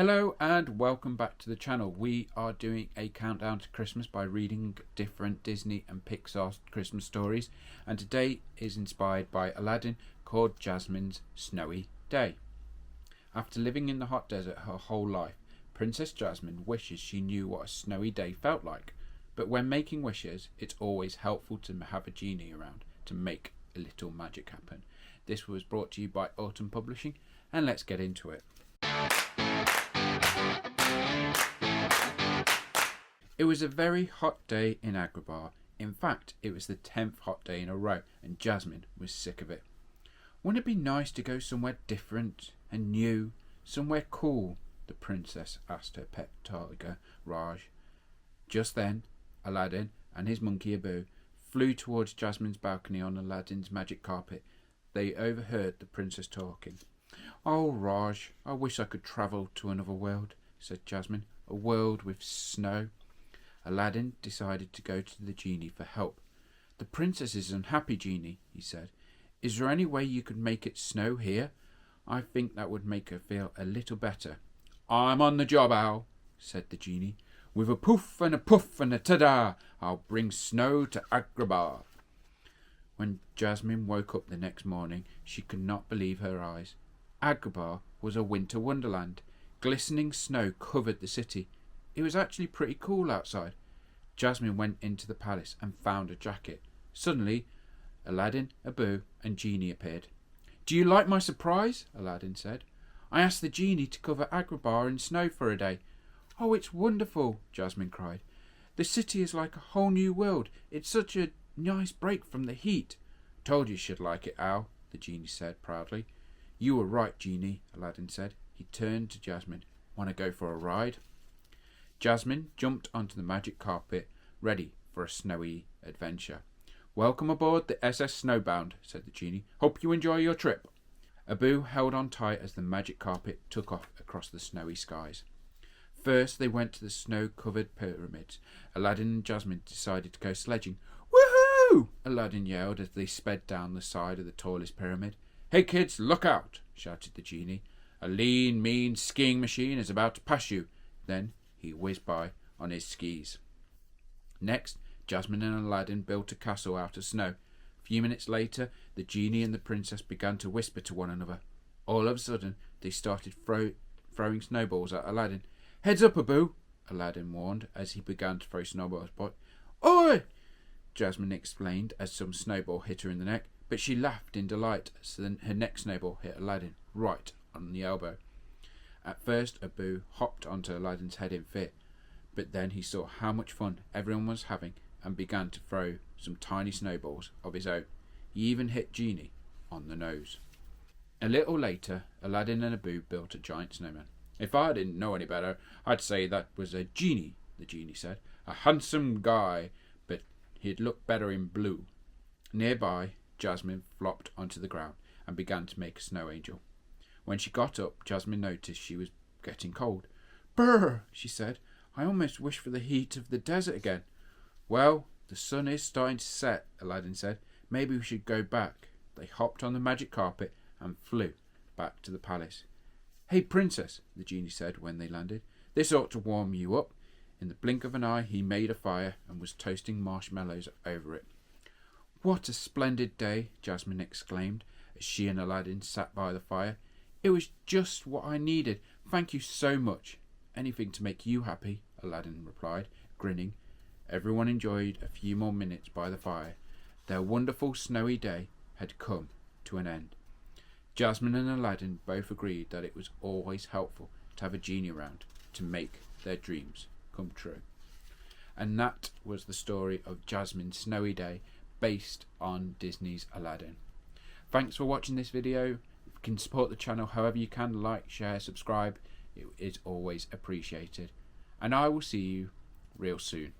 Hello and welcome back to the channel. We are doing a countdown to Christmas by reading different Disney and Pixar Christmas stories, and today is inspired by Aladdin, called Jasmine's Snowy Day. After living in the hot desert her whole life, Princess Jasmine wishes she knew what a snowy day felt like. But when making wishes, it's always helpful to have a genie around to make a little magic happen. This was brought to you by Autumn Publishing, and let's get into it. It was a very hot day in Agrabah. In fact, it was the 10th hot day in a row, and Jasmine was sick of it. Wouldn't it be nice to go somewhere different and new, somewhere cool? The princess asked her pet tiger, Raj. Just then, Aladdin and his monkey Abu flew towards Jasmine's balcony on Aladdin's magic carpet. They overheard the princess talking. "Oh, Raj, I wish I could travel to another world," said Jasmine, "a world with snow." Aladdin decided to go to the genie for help. "The princess is unhappy, Genie," he said. "Is there any way you could make it snow here? I think that would make her feel a little better." "I'm on the job, Owl," said the genie. "With a poof and a puff and a ta-da, I'll bring snow to Agrabah." When Jasmine woke up the next morning, she could not believe her eyes. Agrabah was a winter wonderland. Glistening snow covered the city. It was actually pretty cool outside. Jasmine went into the palace and found a jacket. Suddenly, Aladdin, Abu, and Genie appeared. "Do you like my surprise?" Aladdin said. "I asked the genie to cover Agrabah in snow for a day." "Oh, it's wonderful," Jasmine cried. "The city is like a whole new world. It's such a nice break from the heat." "Told you she'd like it, Owl," the genie said proudly. "You were right, Genie," Aladdin said. He turned to Jasmine. "Want to go for a ride?" Jasmine jumped onto the magic carpet, ready for a snowy adventure. "Welcome aboard the SS Snowbound," said the genie. "Hope you enjoy your trip." Abu held on tight as the magic carpet took off across the snowy skies. First, they went to the snow-covered pyramids. Aladdin and Jasmine decided to go sledging. "Woohoo!" Aladdin yelled as they sped down the side of the tallest pyramid. "Hey kids, look out!" shouted the genie. "A lean, mean skiing machine is about to pass you." Then he whizzed by on his skis. Next, Jasmine and Aladdin built a castle out of snow. A few minutes later, the genie and the princess began to whisper to one another. All of a sudden, they started throwing snowballs at Aladdin. "Heads up, Abu," Aladdin warned as he began to throw snowballs back. "Oi!" Jasmine explained as some snowball hit her in the neck, but she laughed in delight as her next snowball hit Aladdin right on the elbow. At first, Abu hopped onto Aladdin's head in fear, but then he saw how much fun everyone was having and began to throw some tiny snowballs of his own. He even hit Genie on the nose. A little later, Aladdin and Abu built a giant snowman. "If I didn't know any better, I'd say that was a genie," the genie said. "A handsome guy, but he'd look better in blue." Nearby, Jasmine flopped onto the ground and began to make a snow angel. When she got up, Jasmine noticed she was getting cold. "Brr," she said. "I almost wish for the heat of the desert again." "Well, the sun is starting to set," Aladdin said. "Maybe we should go back." They hopped on the magic carpet and flew back to the palace. "Hey, princess," the genie said when they landed. "This ought to warm you up." In the blink of an eye, he made a fire and was toasting marshmallows over it. "What a splendid day," Jasmine exclaimed as she and Aladdin sat by the fire. "It was just what I needed. Thank you so much." "Anything to make you happy," Aladdin replied, grinning. Everyone enjoyed a few more minutes by the fire. Their wonderful snowy day had come to an end. Jasmine and Aladdin both agreed that it was always helpful to have a genie around to make their dreams come true. And that was the story of Jasmine's Snowy Day, based on Disney's Aladdin. Thanks for watching this video. If you can support the channel however you can, like, share, subscribe. It is always appreciated. And I will see you real soon.